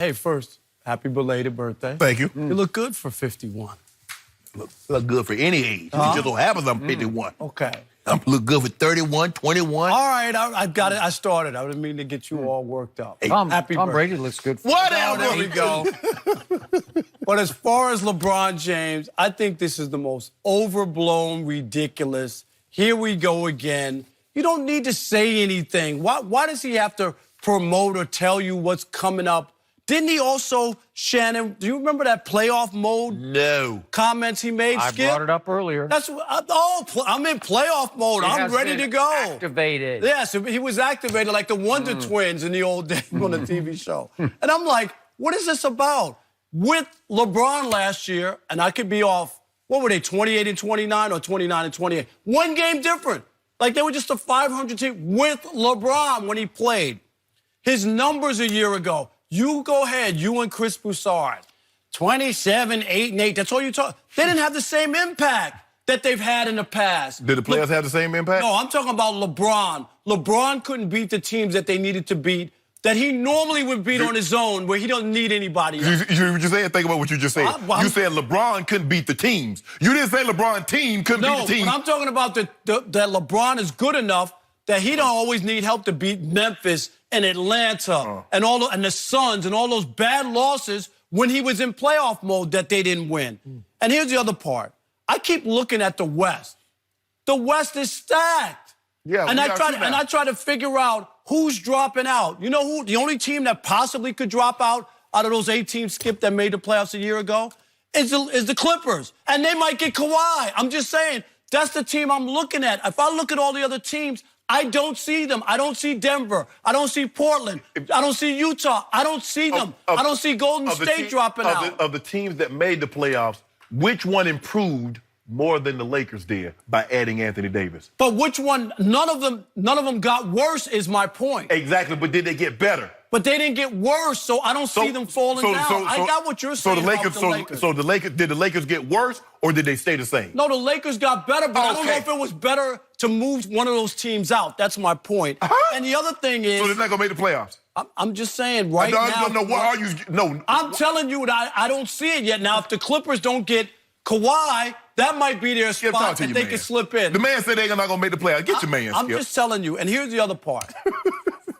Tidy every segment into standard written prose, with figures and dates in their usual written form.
Hey, first, happy belated birthday. Thank you. You look good for 51. Look good for any age. It just so happens I'm 51. Okay. I look good for 31, 21. All right, I got it. I started. I didn't mean to get you all worked up. Hey, Tom happy Brady looks good. Whatever. There we go. But as far as LeBron James, I think this is the most overblown, ridiculous. Here we go again. You don't need to say anything. Why does he have to promote or tell you what's coming up? Didn't he also, Shannon, do you remember that playoff mode? No. Comments he made, I Skip? brought it up earlier. I'm in playoff mode. I'm ready to go. Activated. Yes, he was activated like the Wonder Twins in the old days on the TV show. And I'm like, what is this about? With LeBron last year, and I could be off, what were they, 28 and 29 or 29 and 28? One game different. Like they were just a 500 team with LeBron when he played. His numbers a year ago. You go ahead, you and Chris Broussard. 27, 8, and 8. That's all you talk. They didn't have the same impact that they've had in the past. Did the players have the same impact? No, I'm talking about LeBron. LeBron couldn't beat the teams that they needed to beat, that he normally would beat on his own, where he don't need anybody else. You just said, think about what you just said. You said LeBron couldn't beat the teams. You didn't say LeBron team couldn't beat the teams. No, but I'm talking about that LeBron is good enough that he don't always need help to beat Memphis and Atlanta and the Suns and all those bad losses when he was in playoff mode that they didn't win. And here's the other part. I keep looking at the West. The West is stacked. Yeah, and I try to figure out who's dropping out. You know who? The only team that possibly could drop out of those 8 teams, Skip, that made the playoffs a year ago is the Clippers. And they might get Kawhi. I'm just saying, that's the team I'm looking at. If I look at all the other teams, I don't see them. I don't see Denver. I don't see Portland. I don't see Utah. I don't see them. I don't see Golden State dropping out. Of the teams that made the playoffs, which one improved more than the Lakers did by adding Anthony Davis? But which one? None of them got worse is my point. Exactly, but did they get better? But they didn't get worse, so I don't see them falling down. I got what you're saying about the Lakers. Did the Lakers get worse or did they stay the same? No, the Lakers got better, but I don't know if it was better to move one of those teams out. That's my point. And the other thing is... So they're not going to make the playoffs? I'm just saying right now... No, what are you... No. I'm telling you that I don't see it yet. Now, if the Clippers don't get Kawhi, that might be their spot that they can slip in. The man said they're not going to make the playoffs. Get your man, I'm just telling you. And here's the other part.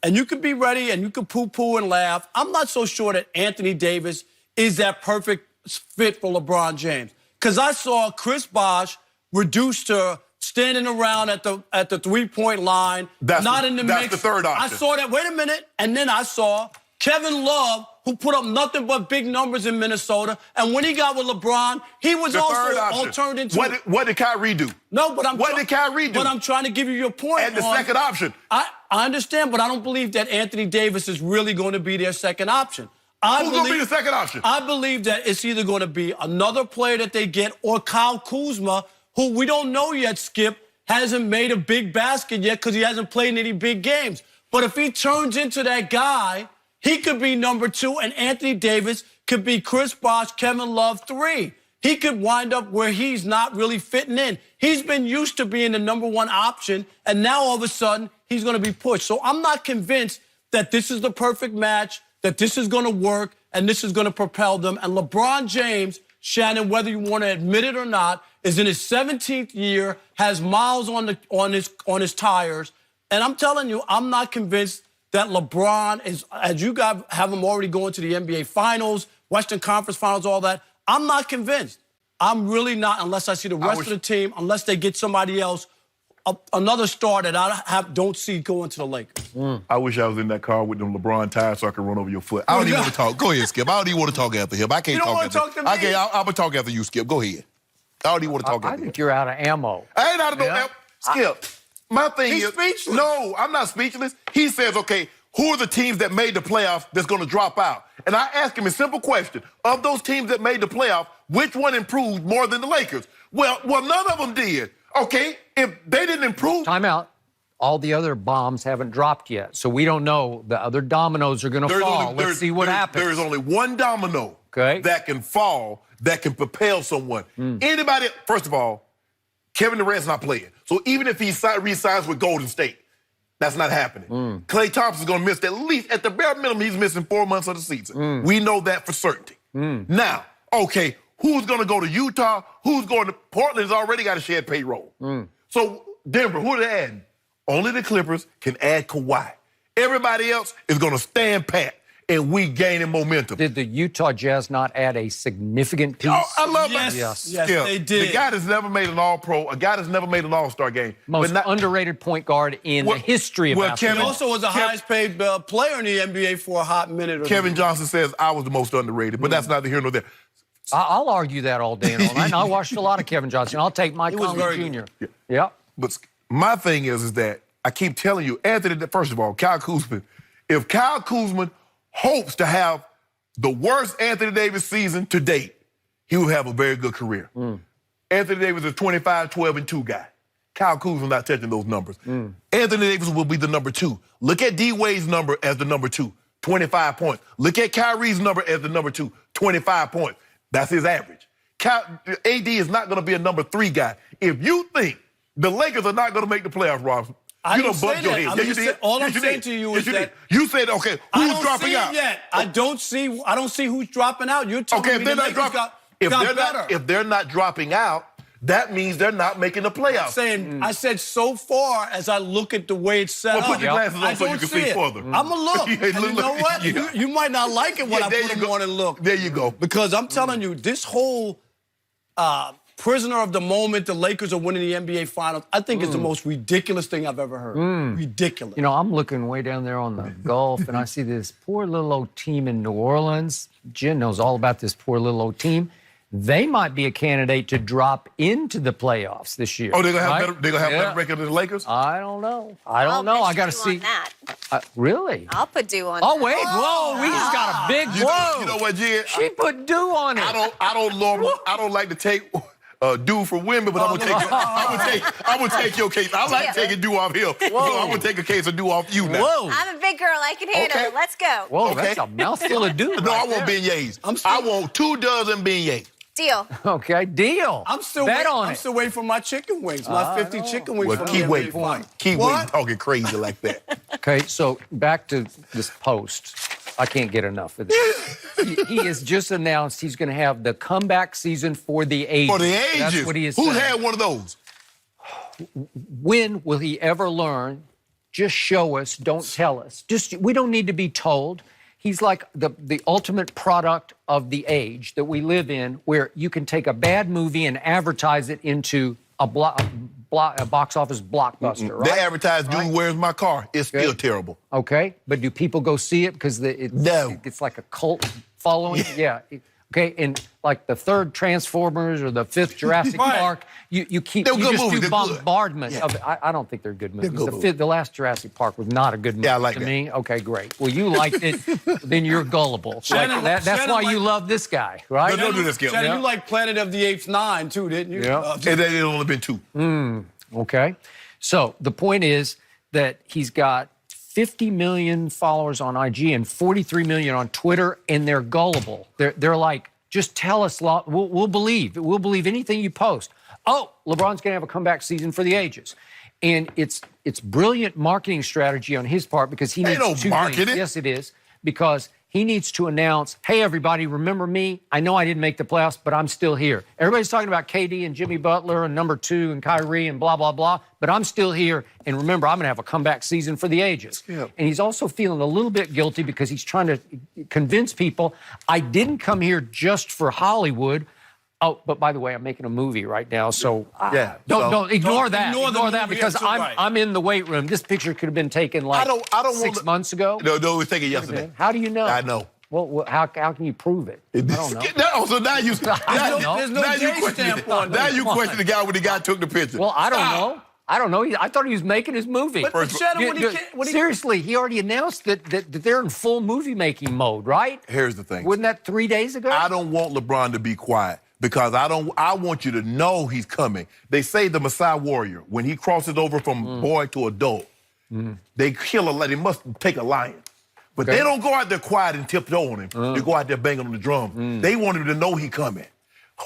And you can be ready and you can poo-poo and laugh. I'm not so sure that Anthony Davis is that perfect fit for LeBron James. Because I saw Chris Bosh reduced to standing around at the three-point line, not in the mix. That's the third option. I saw that. Wait a minute. And then I saw Kevin Love, who put up nothing but big numbers in Minnesota. And when he got with LeBron, he was also all turned into... What did Kyrie do? No, but What did Kyrie do? But I'm trying to give you your point. And the second option. I understand, but I don't believe that Anthony Davis is really going to be their second option. Who's going to be the second option? I believe that it's either going to be another player that they get or Kyle Kuzma, who we don't know yet, Skip, hasn't made a big basket yet because he hasn't played in any big games. But if he turns into that guy, he could be number 2, and Anthony Davis could be Chris Bosh, Kevin Love 3. He could wind up where he's not really fitting in. He's been used to being the number 1 option, and now all of a sudden he's going to be pushed. So I'm not convinced that this is the perfect match, that this is going to work, and this is going to propel them. And LeBron James, Shannon, whether you want to admit it or not, is in his 17th year, has miles on his tires, and I'm telling you, I'm not convinced that LeBron is, as you guys have him already going to the NBA Finals, Western Conference Finals, all that. I'm not convinced. I'm really not, unless I see the rest of the team, unless they get somebody else, another star that I don't see going to the Lakers. I wish I was in that car with them LeBron tires so I could run over your foot. I don't even want to talk. Go ahead, Skip. I don't even want to talk after him. I can't talk after him. You don't want to talk to me? I'm going to talk after you, Skip. Go ahead. I don't even want to talk after him. I think you're out of ammo. I ain't out of no ammo. Skip, my thing is... speechless. No, I'm not speechless. He says, okay, who are the teams that made the playoffs that's going to drop out? And I ask him a simple question. Of those teams that made the playoff, which one improved more than the Lakers? Well, none of them did. Okay, if they didn't improve... Time out. All the other bombs haven't dropped yet, so we don't know. The other dominoes are going to fall. Let's see what happens. There is only one domino that can fall, that can propel someone. Anybody... First of all, Kevin Durant's not playing. So even if he re-signs with Golden State, That's not happening. Klay Thompson's going to miss at the bare minimum, he's missing 4 months of the season. We know that for certainty. Now, okay, who's going to go to Utah? Who's going to Portland's already got a shared payroll. So Denver, who are they adding? Only the Clippers can add Kawhi. Everybody else is going to stand pat, and we gaining momentum. Did the Utah Jazz not add a significant piece? Oh, I love Yes, that. yes, they did. The guy that's never made an All-Pro, a guy that's never made an All-Star game. Most underrated point guard in the history of basketball. He also was the highest paid player in the NBA for a hot minute. Kevin Johnson says I was the most underrated, but that's neither here nor there. I'll argue that all day and all night. And I watched a lot of Kevin Johnson. I'll take Mike Conley Jr. Yeah. But my thing is that I keep telling you, Anthony, first of all, Kyle Kuzma, if Kyle Kuzma hopes to have the worst Anthony Davis season to date, he will have a very good career. Anthony Davis is a 25, 12, and 2 guy. Kyle Kuzma not touching those numbers. Anthony Davis will be the number 2. Look at D-Wade's number as the number 2, 25 points. Look at Kyrie's number as the number 2, 25 points. That's his average. AD is not going to be a number 3 guy. If you think the Lakers are not going to make the playoffs, Rob, you don't bump your head. All I'm saying to you is that you said, okay, who's dropping out? Yet. I don't see who's dropping out. You're telling me the Lakers got better. If they're not dropping out, that means they're not making the playoffs. I said so far as I look at the way it's set up. Put your glasses on so you can see further. I'm a look. And you know what? You might not like it when I put them on and look. There you go. Because I'm telling you, this whole prisoner of the moment, the Lakers are winning the NBA Finals, I think it's the most ridiculous thing I've ever heard. Ridiculous. You know, I'm looking way down there on the Gulf, and I see this poor little old team in New Orleans. Jen knows all about this poor little old team. They might be a candidate to drop into the playoffs this year. Oh, they're gonna have better record than the Lakers? I don't know. I got to see. Really? I'll put Dew on. Oh wait! Whoa! We just got a big whoa. You know what, Jen? She put Dew on it. I don't like to take Dew for women, but I'm gonna take your case. I like taking Dew off him. So I'm gonna take a case of Dew off you now. Whoa! I'm a big girl. I can handle it. Let's go. Whoa! That's a mouthful of Dew. No, I want beignets. I want 2 dozen beignets. Deal. Okay, deal. I'm still waiting for my chicken wings, my 50 chicken wings. Well, keep waiting. Keep waiting talking crazy like that. Okay, so back to this post. I can't get enough of this. He has just announced he's going to have the comeback season for the ages. For the ages? That's what he has Who said. had one of those? When will he ever learn? Just show us, don't tell us. We don't need to be told. He's like the ultimate product of the age that we live in, where you can take a bad movie and advertise it into a box office blockbuster, right? They advertise, dude, where's my car? It's still terrible. Okay, but do people go see it because it's like a cult following? Yeah. Okay, and like the 3rd Transformers or the 5th Jurassic Park, you just do bombardment of it. I don't think they're good movies. The last Jurassic Park was not a good movie like to that. me. Okay, great. Well, you liked it, then you're gullible. Shannon, that's why you love this guy, right? Don't do this, Gil. Shannon, you like Planet of the Apes 9 too, didn't you? Yeah. And it only been 2. Okay. So the point is that he's got 50 million followers on IG and 43 million on Twitter, and they're gullible. They're like, just tell us, we'll believe. We'll believe anything you post. Oh, LeBron's going to have a comeback season for the ages. And it's brilliant marketing strategy on his part because he needs to market it. Yes, it is. Because he needs to announce, hey, everybody, remember me? I know I didn't make the playoffs, but I'm still here. Everybody's talking about KD and Jimmy Butler and number 2 and Kyrie and blah, blah, blah, but I'm still here. And remember, I'm going to have a comeback season for the ages. Yeah. And he's also feeling a little bit guilty because he's trying to convince people, I didn't come here just for Hollywood. Oh, but by the way, I'm making a movie right now, so don't ignore that. Ignore that because I'm in the weight room. This picture could have been taken like 6 months ago. No, it was taken yesterday. How do you know? I know. Well, how can you prove it? I don't know. So now you There's no date stamp on it. Now you question the guy when the guy took the picture. Well, I don't know. I don't know. I thought he was making his movie. But Shannon, seriously, he already announced that they're in full movie-making mode, right? Here's the thing. Wasn't that 3 days ago? I don't want LeBron to be quiet because I want you to know he's coming. They say the Messiah warrior, when he crosses over from boy to adult, they kill a lion. They must take a lion. But they don't go out there quiet and tiptoe on him. They go out there banging on the drum. They want him to know he coming.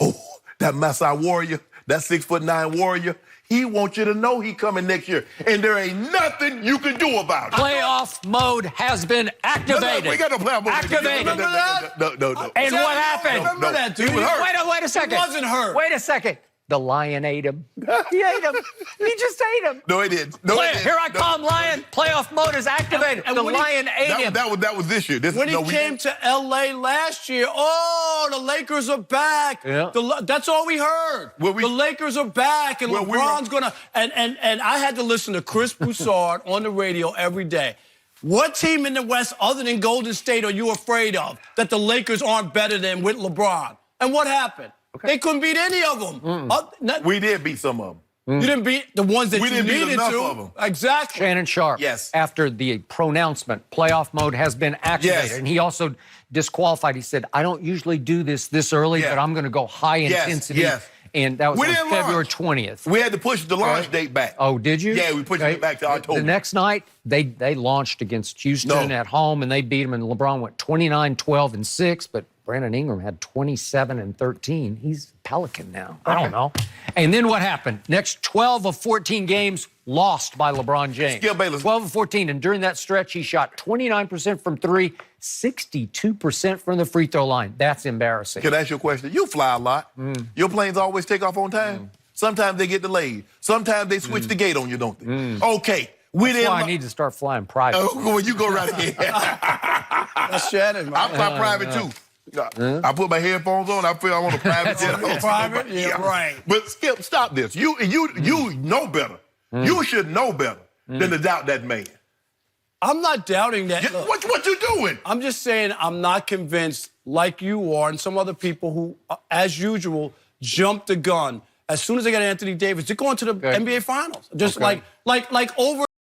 Oh, that Messiah warrior, that 6'9" warrior, he wants you to know he coming next year. And there ain't nothing you can do about it. Playoff mode has been activated. No, we got no playoff mode. Activated. Remember that? No. And what happened? Remember that, dude? He was hurt. Wait a second. He wasn't hurt. Wait a second. The Lion ate him. He ate him. He just ate him. No, he didn't. No, he didn't. Here I come, Lion. Playoff mode is activated. And the when he- Lion ate him. That was this year. When he came to L.A. last year, oh, the Lakers are back. Yeah. That's all we heard. Well, the Lakers are back, and LeBron's going to... And I had to listen to Chris Broussard on the radio every day. What team in the West, other than Golden State, are you afraid of that the Lakers aren't better than with LeBron? And what happened? Okay. They couldn't beat any of them. We did beat some of them. You didn't beat the ones that We you didn't beat needed enough to. of them. Exactly. Shannon Sharp, Yes. after the pronouncement, playoff mode has been activated. Yes. And he also disqualified. He said, I don't usually do this early, Yeah. but I'm going to go high intensity. Yes. And that was We on didn't February launch. 20th. We had to push the launch date back. Oh, did you? Yeah, we pushed it back to October. The next night, they launched against Houston at home, and they beat them, and LeBron went 29, 12, and 6, but Brandon Ingram had 27 and 13. He's Pelican now. I don't know. And then what happened? Next 12 of 14 games lost by LeBron James. Skip Bayless. 12 of 14. And during that stretch, he shot 29% from three, 62% from the free throw line. That's embarrassing. Can I ask you a question? You fly a lot. Your planes always take off on time. Sometimes they get delayed. Sometimes they switch the gate on you, don't they? Okay. That's why I need to start flying private. Oh, well, you go right ahead. That's Shannon, man. I fly private, too. I put my headphones on. I feel I'm on a private jet. Private? Yeah, right. But Skip, stop this. You know better. You should know better than to doubt that man. I'm not doubting that. Look, What you doing? I'm just saying I'm not convinced, like you are, and some other people who, as usual, jump the gun. As soon as they get Anthony Davis, they're going to the NBA Finals. Just like over